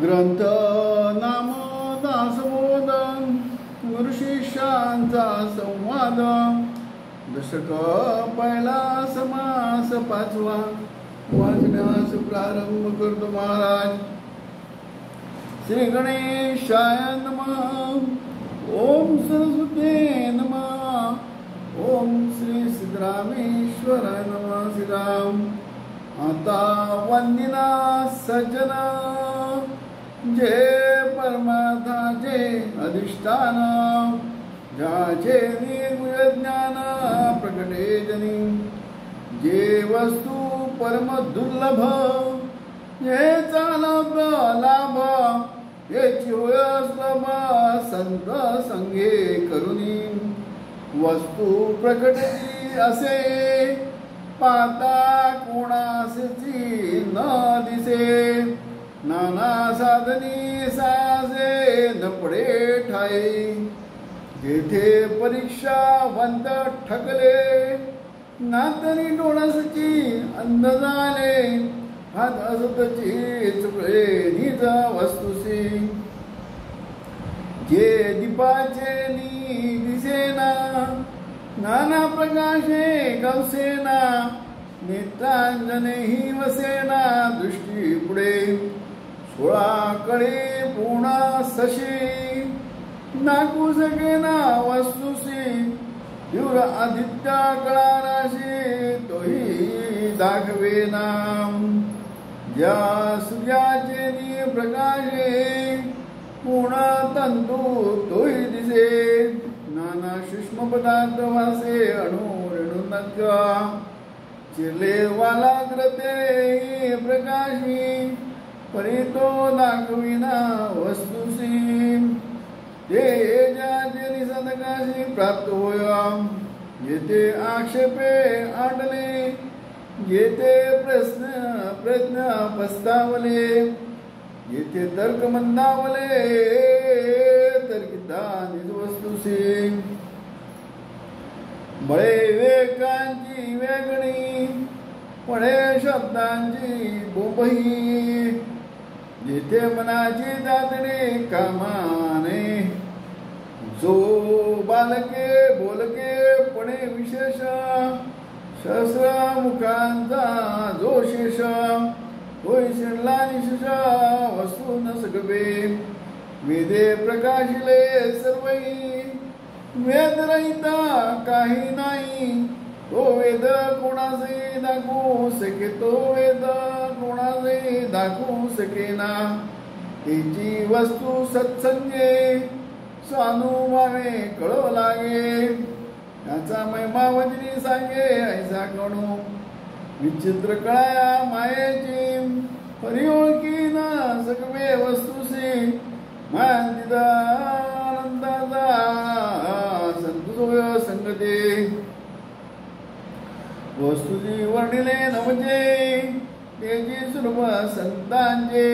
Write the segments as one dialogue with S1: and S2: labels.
S1: ग्रंथ नाम दासबोध गुरुशिष्यांचा संवाद दशक पहिला समास पाचवा वाचण्यास प्रारंभ करतो महाराज. श्री गणेशाय नमः. ओम सरस्वती नमः. ओम श्री सिद्धरामेश्वराय नमः. श्रीराम आता वंदिना सज्जना जे परमार्थाचे अधिष्ठान ज्याचे निर्गुण ज्ञान प्रकटे जनी जे वस्तू परम दुर्लभ हेचा लाभ याची सुलभ संत संगे करुणी वस्तू प्रकटली असे पाता कोणासची न दिसे नाना साधनी साजे न पडे ठाई जेथे परीक्षावंत ठकले नातनी डोळसची अंध झाले हात असतची चुकळे निज वस्तुसी जे दीपाचे नी दिसेना नाना प्रकाशे गवसेना नेत्रांजने ही वसेना दृष्टी पुढे 16 कळे पूर्ण सशी नाकू सकेना वस्तुसी तीव्र आदित्य कळाराशी तोही दाखवेना ज्या सूर्याचे नी प्रकाशे पूर्ण तंतू तोही दिसे नाना सूक्ष्म पदार्थ वासे अणु रेणुनका चिरले वालाग्रते प्रकाशी परितो दाखविना वस्तुसी ते ज्याचे निसंदकाशी प्राप्त होय येथे आक्षेपे आडले येथे प्रश्न पस्तावले येथे तर्क मंदावले तर्किता निज वस्तुसी बळे विवेकांची वेगणी पळे शब्दांची बोंबही जेथे मनाची दातडी कामाने जो बालके बोलके पणे विशेष सहस्र मुखांचा जो शेष होय शिरला निशेष वस्तू न सगवे वेदे प्रकाशिले सर्वही वेद रहिता काही नाही तो वेद कोणाचे दाखवू सके तो वेद कोणाचे दाखवू सकेना त्याची वस्तू सत्संगे स्वानुभवे कळव लागे त्याचा महिमा वजनी सांगे ऐसा गणू विचित्र कळाया मायेची परी ओळखी ना सकवे वस्तुसी मानदिदा आनंदाचा संतोष संगते वस्तुजी वर्णिले नवजे तेजी सुलभ संतांचे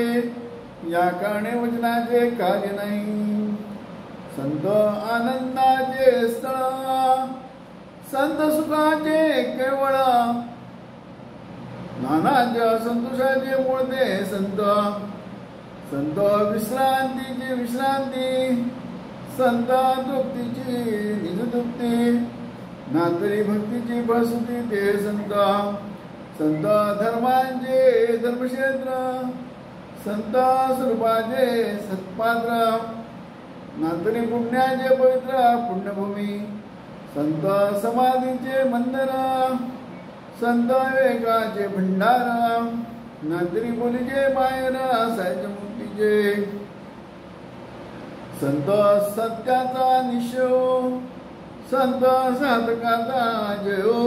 S1: या कारणे वचनाचे कार्य नाही संत आनंदाचे स्थळ संत सुखाचे केवळ नानाच्या संतोषाचे मूळते संत संत विश्रांतीची विश्रांती संत तृप्तीची निज तृप्ती नातरी भक्तीची प्रसूती ते संत संत धर्मांचे धर्मक्षेत्र संत स्वरूपाचे सत्पात्र नातरी पुण्याचे पवित्र पुण्यभूमी संत समाधीचे मंदिर संत विवेकाचे भंडार नातरी बोलीचे बाहेर असायचे मुक्तीचे संत सत्याचा निश्चय संत साधकाचा जयो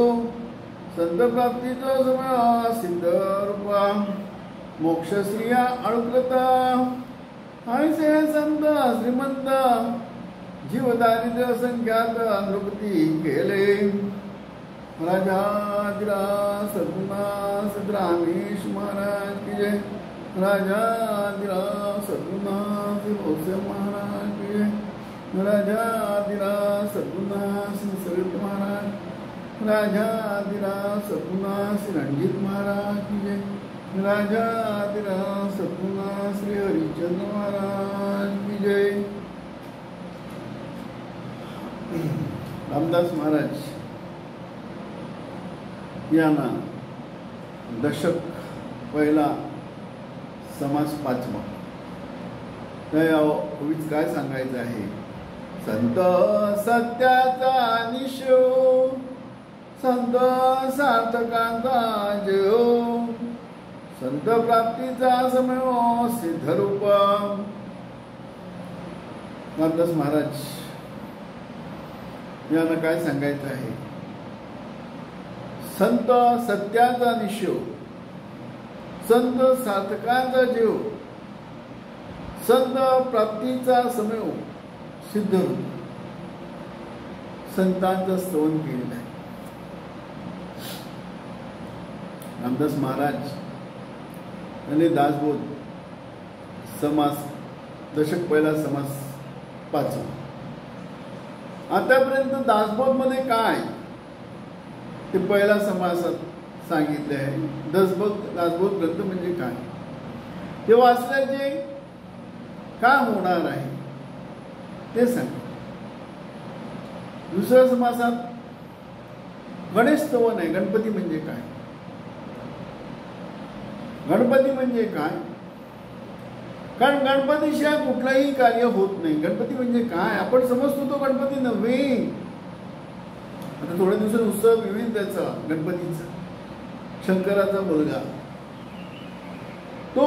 S1: संत प्राप्तीचा समय सिद्ध रूपा मोक्ष स्त्रिया अळकृत ऐसे संत श्रीमंत जीवदारिद्र्य संख्यात नृपती केले राजाधिराज सद्गुणा सिद्धरामेश महाराज की जय. राजाधिराज सद्गुणा श्री भोसे महाराज की जय. राजाधिराज सद्गुणा श्री सरित महाराज. राजाधिराज सद्गुणा श्री रणजित महाराज की जय. राजाधिराज सद्गुणा श्री हरिचंद्र महाराज की जय. रामदास महाराज यांना दशक पहिला समास पाचवा. त्या ओळीत काय सांगायचं आहे? संत सत्याचा निशो, संत सार्थकांचा जयो, संत प्राप्तीचा समय सिद्धरूप. रामदास महाराज यांना काय सांगायचं आहे? संत सत्याचा निशो, संत सार्थकांचा जीव, संत प्राप्तीचा समय सिद्धरूप. संतांचं स्तवन केलेलं आहे. रामदास महाराज यांनी दासबोध समास दशक पहिला समास पाचवा. आतापर्यंत दासबोध मध्ये काय ते पहिला समासात सांगितले आहे. दासबोध ग्रंथ म्हणजे काय, ते वाचल्याचे काय होणार आहे ते सांग. दुसऱ्या समासात गणेश स्तवन आहे. गणपती म्हणजे काय, गणपती म्हणजे काय, कारण गणपतीशिवाय कुठलंही कार्य होत नाही. गणपती म्हणजे काय आपण समजतो, तो गणपती नव्हे. आता थोड्या दिवसात उत्सव विविध त्याचा गणपतीचा, शंकराचा मुलगा, तो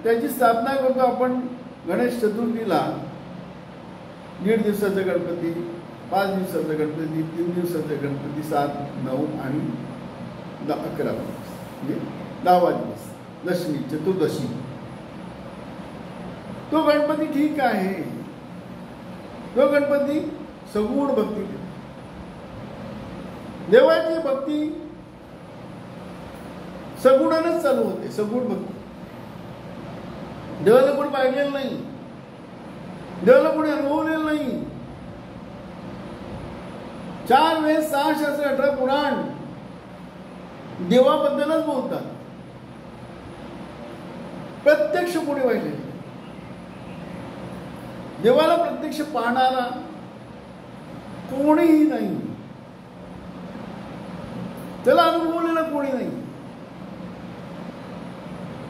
S1: त्याची स्थापना करतो आपण गणेश चतुर्थीला. 1.5 दिवसाचा गणपती, 5 दिवसाचा गणपती, 3 दिवसाचा गणपती, 7, 9 आणि 11 म्हणजे 10वा दिवस दशमी, चतुर्दशी. तो गणपती ठीक आहे. तो गणपती सगुण भक्ती, देवाची भक्ती सगुणानच चालू होते. सगुण भक्ती. देवाला कोणी पाहिलेलं नाही, देवाला कोणी अनुभवलेलं नाही. 4 वेद, 6 शास्त्र, 18 पुराण देवाबद्दलच बोलतात. प्रत्यक्ष कोणी पाहिलेलं, देवाला प्रत्यक्ष पाहणारा कोणीही नाही, त्याला अनुभवलेला कोणी नाही.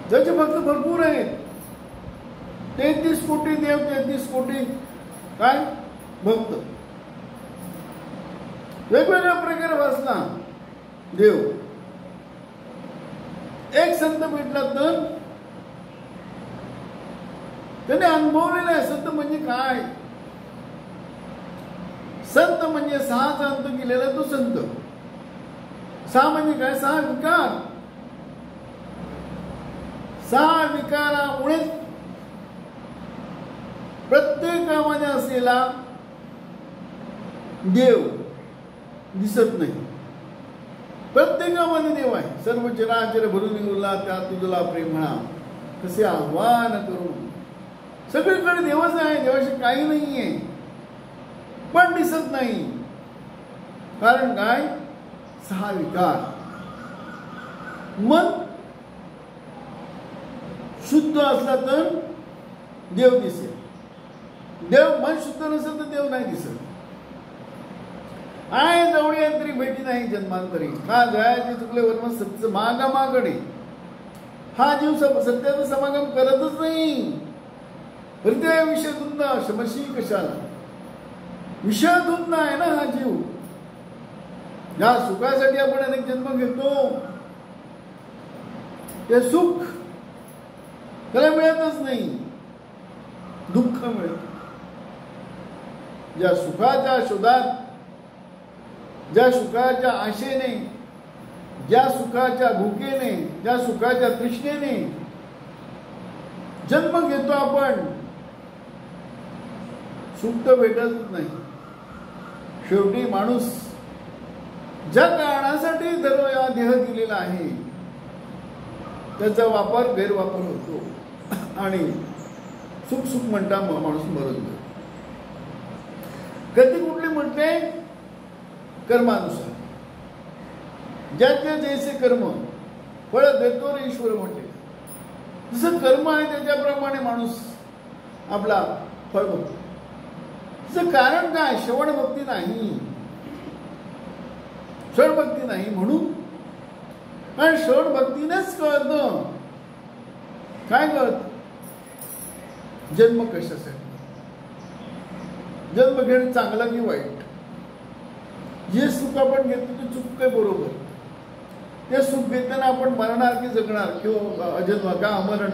S1: त्याचे भक्त भरपूर आहेत. 33 कोटी देव, 33 कोटी काय भक्त, वेगवेगळ्या प्रकारे वाचला देव. एक संत भेटला तर त्याने अनुभवलेला आहे. संत म्हणजे काय? संत म्हणजे 6चा अंत केलेला तो संत. 6 म्हणजे काय? 6 विकार. 6 विकारामुळे प्रत्येकामध्ये असलेला देव दिसत नाही. प्रत्येकामध्ये देव आहे. सर्व चराचर भरून उरला त्या तुझला प्रेम म्हणा, कसे आव्हान करून. सगळीकडे देवच आहे, देवाशी काही नाहीये, पण दिसत नाही. कारण काय? 6 विकार. मन शुद्ध असला तर देव दिसेल. मन शुद्ध नसेल तर देव नाही दिसत. आहे जवळी अंतरी भेटी नाही जन्मांतरी, का जयाचे चुकले वर्म सत्य मागमाकडे. हा जीव सत्याचं समागम करतच नाही. हृदय विषय धुंद, शमशी कशाला. विषय धुंद आहे ना हा जीव. या सुखासाठी आपण अनेक जन्म घेतो, ते सुख त्याला मिळतच नाही, दुःख मिळत. ज्या सुखाच्या शोधात, ज्या सुखाच्या आशेने, ज्या सुखाच्या भुकेने, ज्या सुखाच्या तृष्णेने जन्म घेतो आपण, सुख तर भेटतच नाही. शेवटी माणूस ज्या कारणासाठी या देह दिलेला आहे त्याचा वापर गैरवापर होतो आणि सुख सुख म्हणता माणूस मरून जातो. गती कुठली म्हणते? कर्मानुसार. ज्याचे जैसे कर्म फळ देतो रे ईश्वर म्हटले. जसं कर्म आहे त्याच्याप्रमाणे माणूस आपला फळ बघतो. त्याचं कारण काय? श्रवण भक्ती नाही. श्रवण भक्ती नाही म्हणून, कारण श्रवण भक्तीनेच कळतं. काय कळत? जन्म कशासाठी, जन्म घेणं चांगला की वाईट, जे सुख आपण घेतो ते चूक काय बरोबर, ते सुख घेताना आपण मरणार की जगणार किंवा अजन्म का अमरण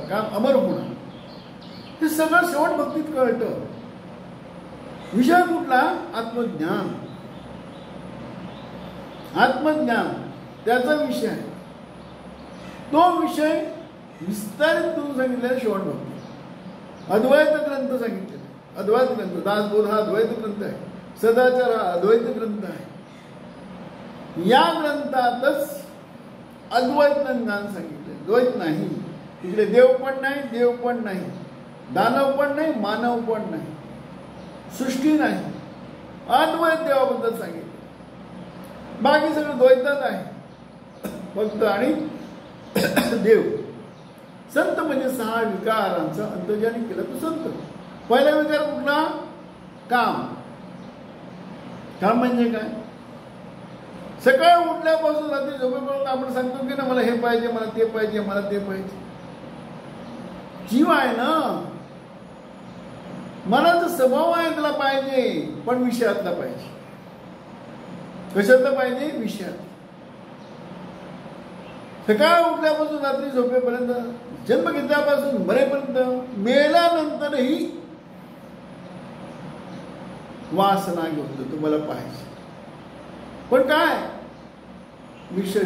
S1: का अमर होणार, हे सगळं श्रवण भक्तीत कळतं. विषय कुठला? आत्मज्ञान. आत्मज्ञान त्याचा विषय आहे. तो विषय विस्तारित करून सांगितलेला श्रवण भक्ती. अद्वैत ग्रंथ सांगितलेला, अद्वैत ग्रंथ. दासबोध हा अद्वैत ग्रंथ आहे, सदाचार हा अद्वैत ग्रंथ आहे. या ग्रंथातच अद्वैत ज्ञान सांगितले. द्वैत नाही. तिकडे देव पण नाही, देव पण नाही, दानव पण नाही, मानव पण नाही, सृष्टी नाही. अद्वैत देवाबद्दल सांगितलं. बाकी सगळं द्वैतात आहे फक्त. आणि देव. संत म्हणजे 6 विकारांचा अंतर्ज्ञानी केला तो संत. पहिला विकार कुठला? काम. काम म्हणजे काय? सकाळी उठल्यापासून रात्री झोपेपर्यंत आपण सांगतो की ना मला हे पाहिजे, मला ते पाहिजे, मला ते पाहिजे. जीव आहे ना, मनाचा स्वभाव आहे त्याला पाहिजे, पण विषयातला पाहिजे. कशातला पाहिजे? विषयात. सकाळी उठल्यापासून रात्री झोपेपर्यंत, जन्म घेतल्यापासून मरेपर्यंत, मेल्यानंतरही वासना घेऊन तुम्हाला पाहिजे. पण काय? विषय.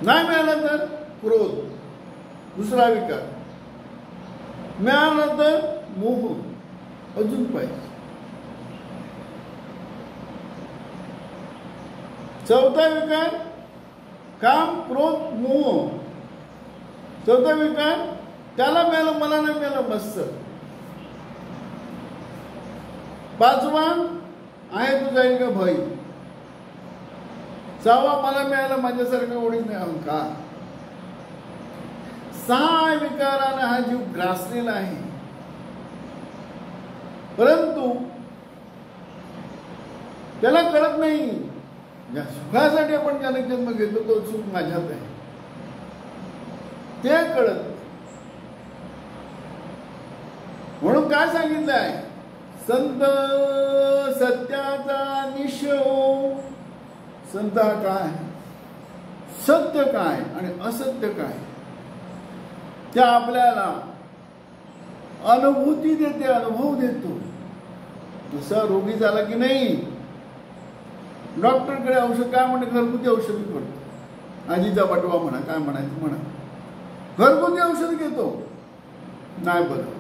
S1: नाही मिळाला तर क्रोध, दुसरा विकार. मिळाला तर मोह, अजून पाहिजे. चौथा विकार काम, क्रोध, मोह. चौथा विकार त्याला मिळालं, मला नाही मिळालं, मस्त. पाचवा आहे तू जाईल का भय. 6वा मला मिळालं, माझ्यासारखं ओढीच नाही, अहंकार. 6 विकारानं हा जीव ग्रासलेला आहे. परंतु त्याला कळत नाही. ज्या सुखासाठी आपण ज्याने जन्म घेतो तो सुख माझ्यात आहे ते कळत. म्हणून काय सांगितलं आहे? संत सत्याचा निश्चय. संत हा काय? सत्य काय आणि असत्य काय ते आपल्याला अनुभूती देते, अनुभव देतो. दुसरा रोगी झाला की नाही, डॉक्टरकडे औषध काय म्हणते? घरगुती औषध करतो. आजीचा बटवा म्हणा, काय म्हणायचं म्हणा, घरगुती औषध घेतो, नाही बरं.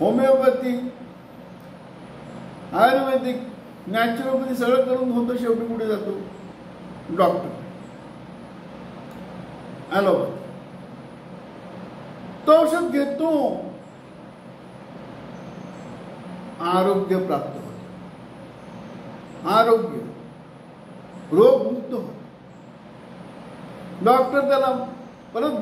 S1: होमिओपॅथी, आयुर्वेदिक, नॅचरोपॅथी सगळं करून होतो, शेवटी कुठे जातो? डॉक्टर. ॲलोपॅथी. तो औषध घेतो, आरोग्य प्राप्त होतं, आरोग्य, रोग मुक्त होतो. डॉक्टर त्याला परत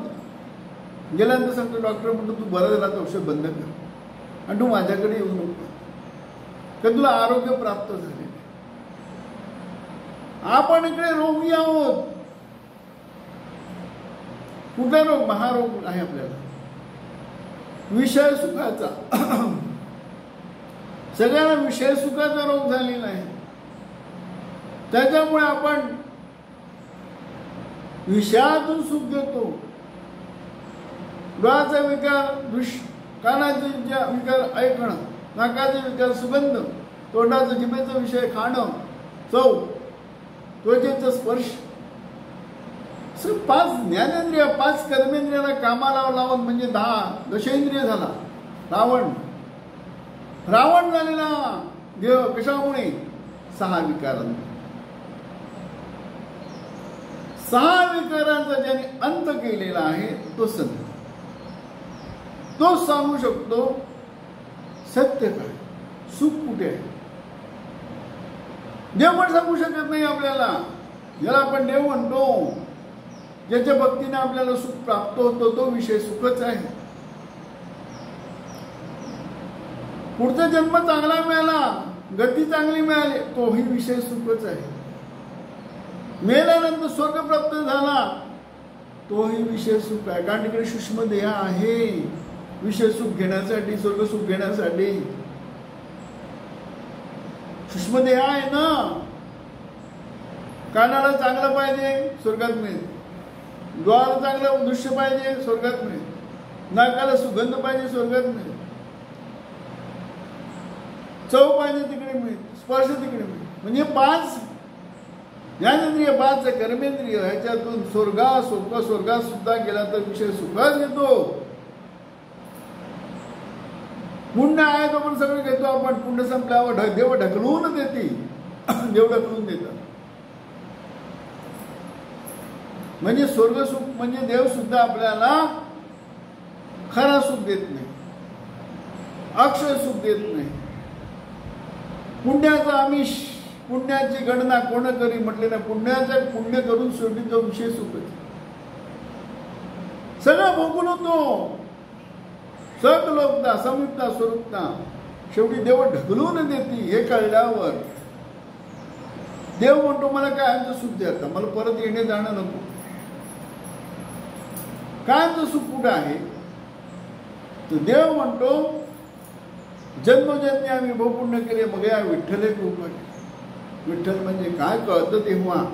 S1: गेल्यानंतर सांगतो, डॉक्टर म्हणतो तू बरं झाला, औषध बंद कर आणि तू माझ्याकडे येऊ नको, तर तुला आरोग्य प्राप्त झाले. आपण इकडे रोगी आहोत. कुठला रोग? महारोग आहे आपल्याला, विषय सुखाचा. सगळ्यांना विषय सुखाचा रोग झालेला आहे. त्याच्यामुळे आपण विषयातून सुख घेतो. डोळ्याचा विकार कानाचे विकार ऐकणं, नाकाचे विकार सुगंध, तोंडाचा जिभेचा विषय खाणं, चव, त्वचेचा स्पर्श. 5 ज्ञानेंद्रिय, 5 कर्मेंद्रियाला कामाला लावून म्हणजे 10 दशेंद्रिय झाला रावण झालेला देव. कशामुळे? 6 विकारांनी. 6 विकारांचा ज्याने अंत केलेला आहे तो संत. तो सांगू शकतो सत्य काय, सुख कुठे आहे. देव पण सांगू शकत नाही आपल्याला. याला आपण देव म्हणतो. ज्याच्या भक्तीने आपल्याला सुख प्राप्त होतो तो विषय सुखच आहे. पुढचा जन्म चांगला मिळाला, गती चांगली मिळाली, तोही विषय सुखच आहे. मेल्यानंतर स्वर्ग प्राप्त झाला, तोही विषय सुख आहे. कारण तिकडे सूक्ष्म देह आहे विषय सुख घेण्यासाठी, स्वर्ग सुख घेण्यासाठी. सूक्ष्म देह आहे ना. कानाला चांगलं पाहिजे, स्वर्गात मिळेल. डोळ्याला चांगलं दृश्य पाहिजे, स्वर्गात मिळेल. नाकाला सुगंध पाहिजे, स्वर्गात मिळेल. चव पाहिजे, तिकडे मिळेल. स्पर्श तिकडे मिळेल. म्हणजे 5 ज्ञानेंद्रिय, 5 कर्मेंद्रिय, ह्याच्यातून स्वर्गात सुद्धा गेला तर विषय सुखाच घेतो. पुण्य आहे तो पण सगळं घेतो आपण. पुण्य संपल्यावर देव ढकलून देते, देव ढकलून देतात. म्हणजे स्वर्ग सुख म्हणजे देव सुद्धा आपल्याला खरा सुख देत नाही, अक्षय सुख देत नाही. पुण्याचा आमिष, पुण्याची गणना कोण करी म्हटले ना. पुण्य करून शेवटी तो विषय सुखच. सगळं भोगून होतो. सकलोकता, समीपता, स्वरूपता, शेवटी देव ढकलून देते. हे कळल्यावर देव म्हणतो मला कायमचं सुख द्या, आता मला परत येणे जाणं नको. कायमचं सुख कुठं आहे? तर देव म्हणतो जन्मोजन्मी आम्ही भोगपुण्य केले, मग या विठ्ठल एक रूप आहे. विठ्ठल म्हणजे काय कळतं तेव्हा.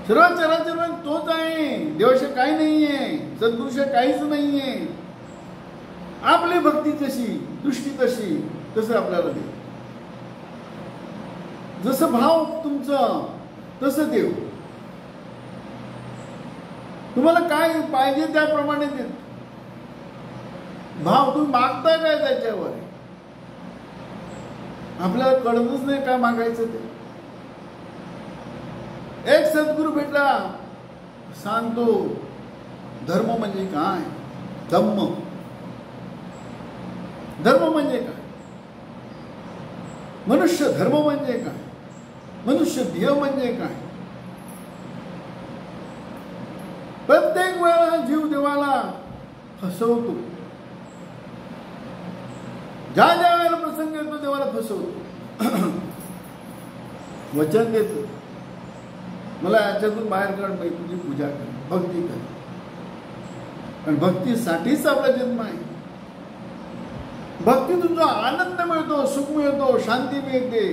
S1: सर्व चराचर तोच आहे. देवाशी काही नाहीये, सद्दृश काहीच नाहीये. आपली भक्ती तशी, दृष्टी तशी, तसं आपल्याला देव. जसं भाव तुमचं तसं देव. तुम्हाला काय पाहिजे त्याप्रमाणे देत. भाव तुम्ही मागताय काय त्याच्यावर. आपल्याला कळतच नाही काय मागायचं ते. एक सद्गुरू भेटला, सांगतो धर्म म्हणजे काय. धम्म, धर्म म्हणजे काय, मनुष्य धर्म म्हणजे काय, मनुष्य ध्येय म्हणजे काय. प्रत्येक वेळा जीव देवाला फसवतो. ज्या ज्या वेळेला प्रसंग येतो देवाला फसवतो. वचन देतो मला याच्यातून बाहेर काढ, बाई तुझी पूजा कर, भक्ती कर. कारण भक्तीसाठीच आपला जन्म आहे. भक्ती तुझा आनंद मिळतो, सुख मिळतो, शांती मिळते.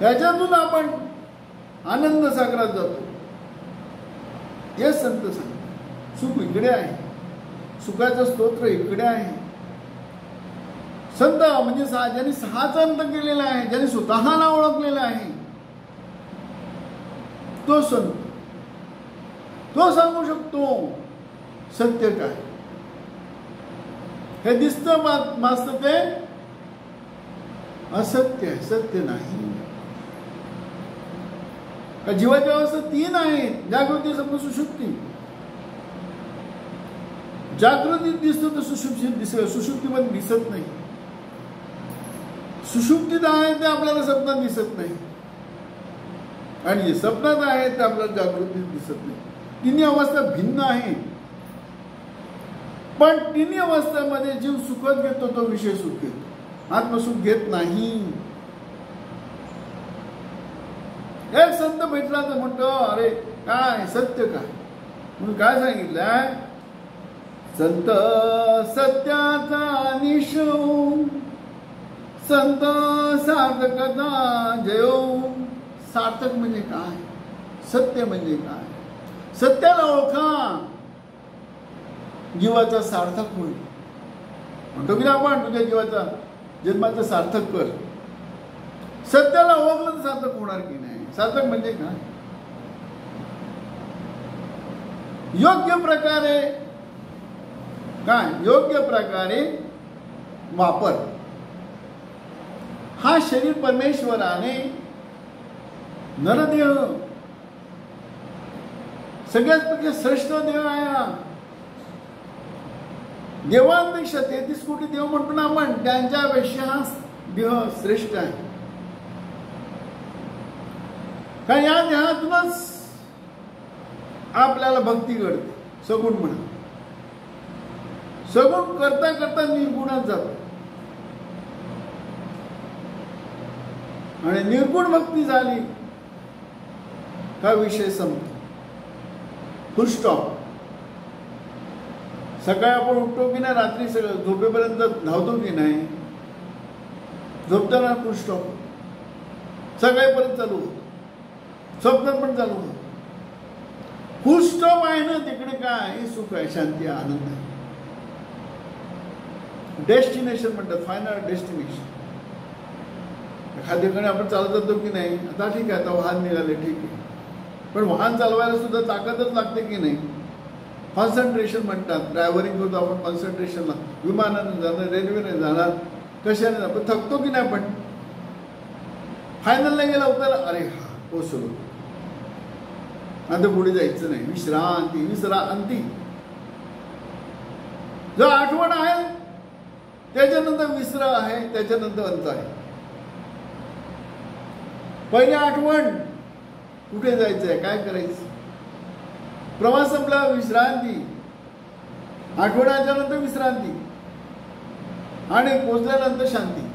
S1: याच्यातून आपण आनंद सागरात जातो. हे संत सांग. सुख इकडे आहे, सुखाचं स्तोत्र इकडे आहे. संत म्हणजे ज्यांनी 6चा अंत केलेला आहे, ज्यांनी स्वतःला ओळखलेला आहे, तो संत. तो सांगू शकतो सत्य काय. हे दिसतं मास्त ते असत्य आहे, सत्य नाही. जीवाच्या अवस्था 3 आहेत. जागृती, स्वप्न, सुषुप्ती. जागृतीत दिसतं तर सुषुप्तीत दिसत, सुषुप्तीमध्ये दिसत नाही. सुषुप्तीत आहे ते आपल्याला स्वप्नात दिसत नाही, आणि जे स्वप्नात आहे ते आपल्याला जागृतीत दिसत नाही. तिन्ही अवस्था भिन्न आहे. पण तिन्ही अवस्थेमध्ये जीव सुखच घेतो, तो विषय सुख घेतो, आत्मसुख घेत नाही. एक संत भेटला तर म्हणतो अरे काय सत्य काय म्हणून काय सांगितलंय. संत सत्याचा निशो, संत सार्थकता जयो. सार्थक म्हणजे काय, सत्य म्हणजे काय. सत्याला ओळखा, जीवाचा सार्थक होईल. म्हणतो की आपण तुझ्या जीवाचा जन्माचं सार्थक कर. सत्याला ओळखलं तर सार्थक होणार की नाही. सार्थक म्हणजे काय, योग्य प्रकारे काय, योग्य प्रकारे वापर. हा शरीर परमेश्वराने नरदेह सगळ्यात श्रेष्ठ देव आहे. हा देवांपेक्षा 33 कोटी देव म्हणतो ना आपण, त्यांच्यापेक्षा हा देह श्रेष्ठ आहे. कारण या देहातूनच आपल्याला भक्ती घडते. सगुण म्हणा, सगुण करता करता निर्गुणात जातो आणि निर्गुण भक्ती झाली का विषय संपतो. फुल स्टॉप. सकाळी आपण उठतो की नाही, रात्री सगळं झोपेपर्यंत धावतो की नाही, झोपताना फुल स्टॉप. सकाळी परत चालू होतो, स्वप्नात पण चालू होतो. फुल स्टॉप आहे ना, तिकडे काय सुख आहे, शांती आहे, आनंद आहे. डेस्टिनेशन म्हणतात, फायनल डेस्टिनेशन. एखाद्या ठिकाणी आपण चालत जातो की नाही, आता ठीक आहे, आता वाहन निघाले, ठीक आहे, पण वाहन चालवायला सुद्धा ताकदच लागते की नाही. कॉन्सन्ट्रेशन म्हणतात. ड्रायव्हरिंग करतो आपण, कॉन्सन्ट्रेशनला. विमानाने जाणार, रेल्वेने जाणार, कशाने जाणार, पण थकतो की नाही. पण फायनलला गेला उतर, अरे हा पोचलो, आता पुढे जायचं नाही. विश्रांती, विश्रांती. जो आठवण आहे त्याच्यानंतर विसर आहे, त्याच्यानंतर अंत आहे. पहिली आठवण, कुठे जायचंय, काय करायचं. प्रवास संपला, विश्रांती. आठवड्याच्या नंतर विश्रांती आणि पोचल्यानंतर शांती.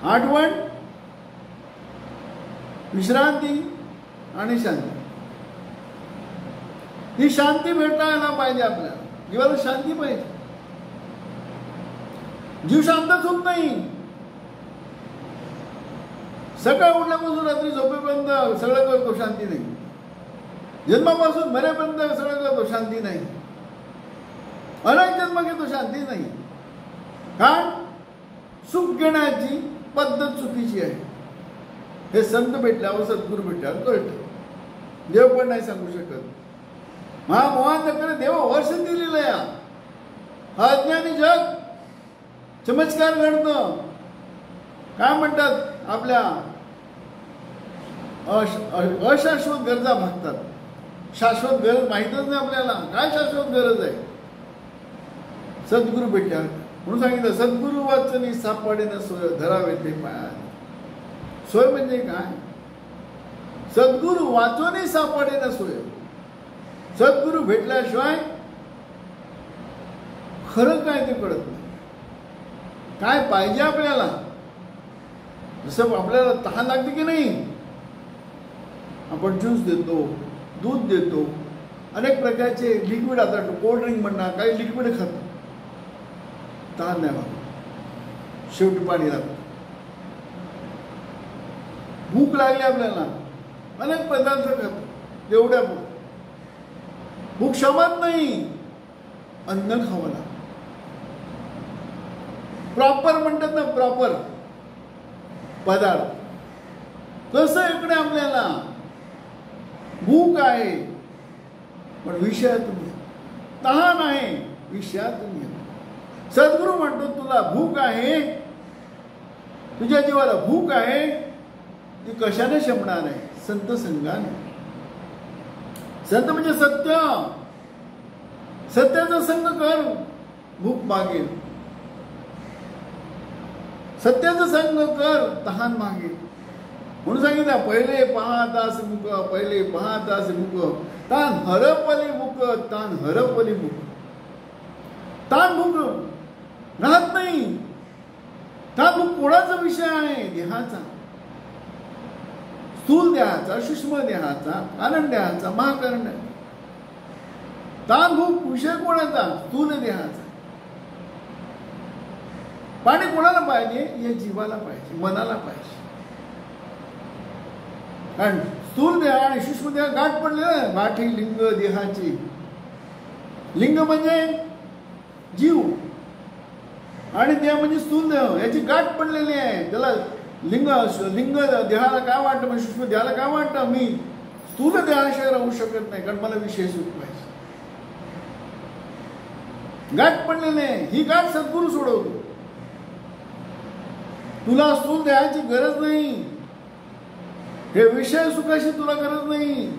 S1: आठवण, विश्रांती आणि शांती. ही शांती भेटायला पाहिजे आपल्याला. जीवाला शांती पाहिजे. जीव शांतच होत नाही. सकाळ उठल्यापासून रात्री झोपेपर्यंत सगळं करतो, शांती नाही. जन्मापासून मरेपर्यंत सगळं करतो, शांती नाही. अनेक जन्म घेतो, शांती नाही. कारण सुख घेण्याची पद्धत चुकीची आहे. हे संत भेटल्यावर, सद्गुरू भेटल्यावर कळतं. देव पण नाही सांगू शकत. महामोहांकडे देव वर्ष दिलेलं या. हा अज्ञानी जग चमत्कार घडतं. काय म्हणतात, आपल्या अशाश्वत गरजा भागतात. शाश्वत गरज माहितच नाही आपल्याला. काय शाश्वत गरज आहे. सद्गुरू भेटल्यावर म्हणून सांगितलं, सद्गुरू वाचनी सापडेन सोय, धरावे ते पायात. सोय म्हणजे काय. सद्गुरू वाचनी सापडेन सोय. सद्गुरू भेटल्याशिवाय खरं काय ते कळत नाही. काय पाहिजे आपल्याला. जसं आपल्याला तहान लागते की नाही, आपण ज्यूस देतो, दूध देतो, अनेक प्रकारचे लिक्विड. आता कोल्ड ड्रिंक म्हणणार, काही लिक्विड खातो, तहान नाही लागत, शेवटी पाणी लागतं. भूक लागली आपल्याला, अनेक पदार्थ खातो, एवढ्या भूक क्षमत नाही, अन्न खावं लागतं. प्रॉपर म्हणतात ना, प्रॉपर पदार्थ. तसं इकडे आपल्याला भूक आहे, पण विषयातून तहान आहे, विषयातून. सद्गुरू म्हणतो, तुला भूक आहे, तुझ्या जीवाला भूक आहे, ती कशाने शमणार आहे. संत संगाने. संत म्हणजे सत्य. सत्याचा संग कर, भूक मागेल. सत्याचा संग कर, तहान मागेल. म्हणून सांगितलं, पहिले पाहतास मुख, पहिले पाहतास मुख, तान हरपली मुख, तान हरपली मुख. तान भूक राहत नाही. तान भूक कोणाचा विषय आहे. देहाचा. स्थूल देहाचा, सूक्ष्म देहाचा, कारण देहाचा, महाकरण. तान भूक विषय कोणाचा. स्थूल देहाचा. पाणी कोणाला पाहिजे. या जीवाला पाहिजे, मनाला पाहिजे. कारण स्थूल देह आणि सूक्ष्म देह गाठ पडले ना. गाठी लिंग देहाची. लिंग म्हणजे जीव आणि देह म्हणजे स्थूल देह. याची गाठ पडलेली आहे. त्याला लिंग लिंग देहाला काय वाटतं, म्हणजे सूक्ष्म देहाला काय वाटतं, मी स्थूल देहाशिवाय राहू शकत नाही, कारण मला विषय सुख पाहिजे. गाठ पडलेली आहे. ही गाठ सद्गुरू सोडवतो. तुला स्थूल देहाची गरज नाही. हे विषय सुखाशी तुला गरज नाही.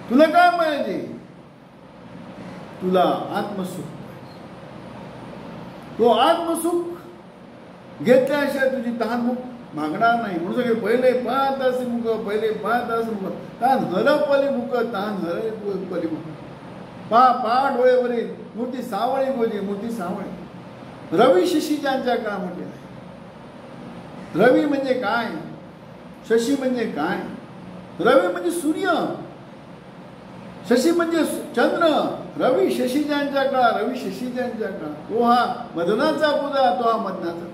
S1: तुला काय पाहिजे. तुला आत्मसुख. तो आत्मसुख घेतल्याशिवाय तुझी तहान मागणार नाही. म्हणून सांगितलं पहिले पाहत असे मुख, पहिले पाहत असे मुख, तान हरपली मुख, तान हरपली मुख. पा डोळेवरी मोठी सावळी गोजी, मोठी सावळी. रवी शशी ज्यांच्या काळ म्हटलेलं आहे. रवी म्हणजे काय, शशी म्हणजे काय? रवी म्हणजे सूर्य, शशी म्हणजे चंद्र. रवी शशी ज्यांच्या काळ, रवी शशी ज्यांच्या काळ. तो हा मदनाचा पुजा, तो हा मदनाचा.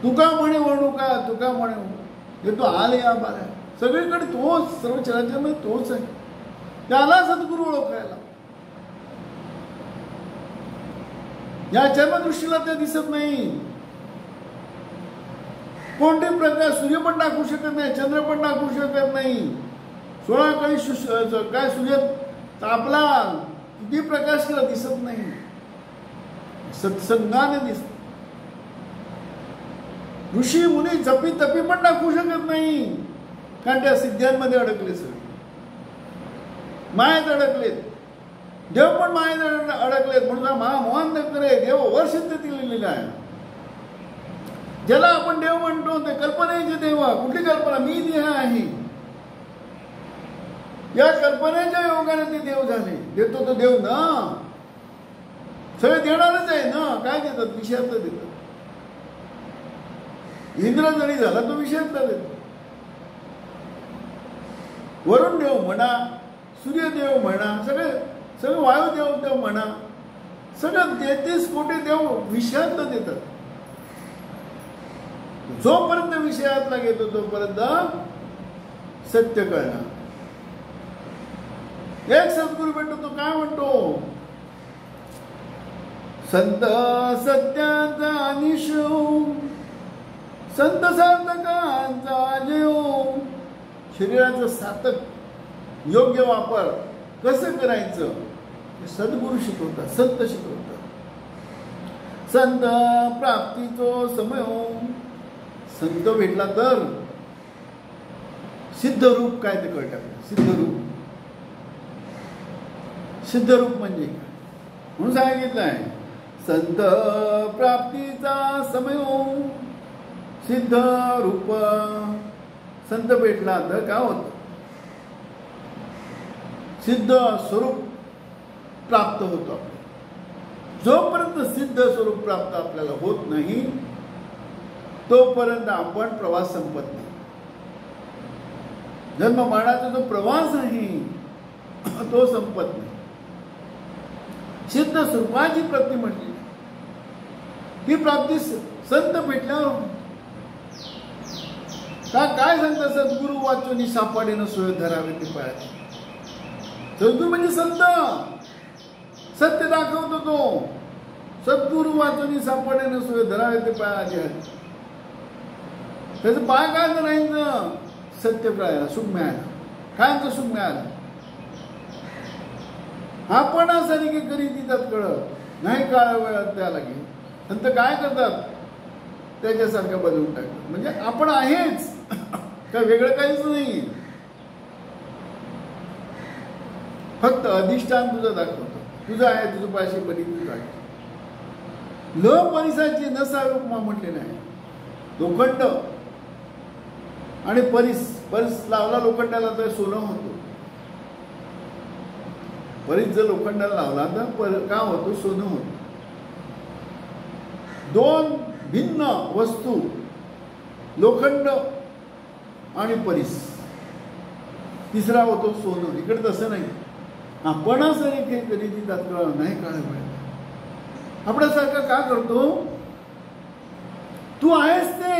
S1: तुका म्हणे म्हणू का, तुका म्हणे तो आले या बाला, सगळीकडे तोच, सर्व चराचरमध्ये तोच आहे. त्याला सद्गुरू ओळखायला. या चर्मदृष्टीला ते दिसत नाही. कोणते प्रकाश, सूर्य पण टाकू शकत नाही, चंद्र पण टाकू शकत नाही. 16 काळी काय सूर्य तापला, किती प्रकाश केला दिसत नाही. सत्संगाने दिसत. ऋषी मुनी जपी तपी पण टाकू शकत नाही, कारण त्या सिद्ध्यांमध्ये अडकले, सगळे मायेत अडकलेत. देव पण मायेत अडकलेत. म्हणून महामोहन करे देव वर्षित दिलेलं आहे. ज्याला आपण देव म्हणतो ते कल्पनेचे देव. कुठली कल्पना? मी देह आहे. या कल्पनेच्या योगाने ते देव झाले. देतो तो देव ना, सगळे देणारच आहे ना. काय देतात? विषयातलं देतात. इंद्र जरी झाला तो विषयातला देतो. वरुण देव म्हणा, सूर्यदेव म्हणा, सगळे वायुदेव देव म्हणा, सगळं 33 कोटी देव विषयातलं देतात. जोपर्यंत विषयातला घेतो तोपर्यंत सत्य कळणार. एक सद्गुरू भेटतो, तो काय म्हणतो? संत सत्याचा निशो, संत साधकांचा जीव. शरीराचं साधक योग्य वापर कसं करायचं सद्गुरू शिकवतात, संत शिकवतात. संत प्राप्तीचो समय, संत भेटला तर सिद्ध रूप काय ते कळतं. सिद्ध रूप, सिद्ध रूप म्हणजे म्हणून सांगितलं आहे. संत प्राप्तीचा समय, सिद्ध रूप. संत भेटला तर काय होत? सिद्ध स्वरूप प्राप्त होतो. जोपर्यंत सिद्ध स्वरूप प्राप्त आपल्याला होत नाही तोपर्यंत आपण प्रवास संपत नाही. जन्म मरणाचा जो प्रवास आहे तो संपत नाही. सिद्ध स्वरूपाची प्राप्ती म्हटली. ही प्राप्ती संत भेटल्यावर काय सांगतात? सद्गुरू वाचून सापाडीनं सोय धरावे ते पायाचे. सद्गुरू म्हणजे संत, सत्य दाखवतो तो. सद्गुरू वाचून सापाडीनं सोय धरावे ते पायाचे. त्याचं पाय काय धरायचं? सत्य कळायला, सुख मिळायला. कायचं सुख मिळालं? आपण सारखी करी तिथं कळत नाही. काळा वेळात त्याला घे. संत काय करतात? त्याच्यासारखं बदलून टाकतात. म्हणजे आपण आहेच, काय वेगळं काहीच नाही. फक्त अधिष्ठान तुझं दाखवतो. तुझं आहे, तुझं पाशी बरी तुझं आहे. ल परिसाची नसावी उपमा म्हटलेलं आहे. लोखंड आणि परिस लावला लोखंडाला तर सोनं होतो. परिस जर लोखंडाला लावला तर काय होतो? सोनं होतं. दोन भिन्न वस्तू, लोखंड आणि परिस. तिसरा होतो सोनं. इकडे तसं नाही. आपण असं कधी तात्काळ नाही काळ आपल्यासारखं का करतो? तू आहेस ते,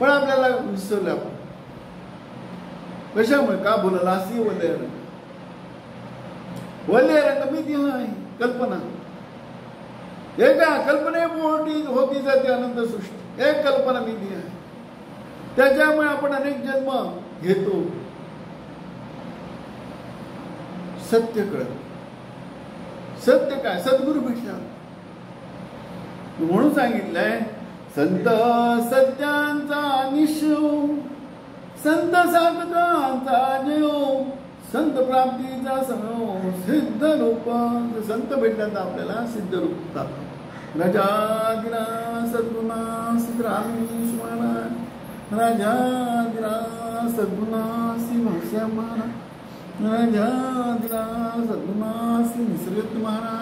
S1: पण आपल्याला विसरलं. आपण कशामुळे? का बोलला अशी वलय रंग. वलय रंग मी देह आहे. कल्पना एका कल्पनेपोटी होती जाते अनंत सृष्टी. एक कल्पना मी देह आहे. त्याच्यामुळे आपण अनेक जन्म घेतो. सत्य कळत. सत्य काय? सद्गुरू भेटला म्हणून सांगितलंय. संत सत्यांचा निशो, संत साधकांचा जीव, संत प्राप्तीचा समय, सिद्ध रूप. संत भेटल्यानंतर आपल्याला सिद्ध रूप प्राप्त. राजाधिराज सद्गुणा सिद्ध स्वामी महाराज राजाधिराज सद्गुणासी भाष्या महाराज राजाधिराज सद्गुणासी निसर्ग महाराज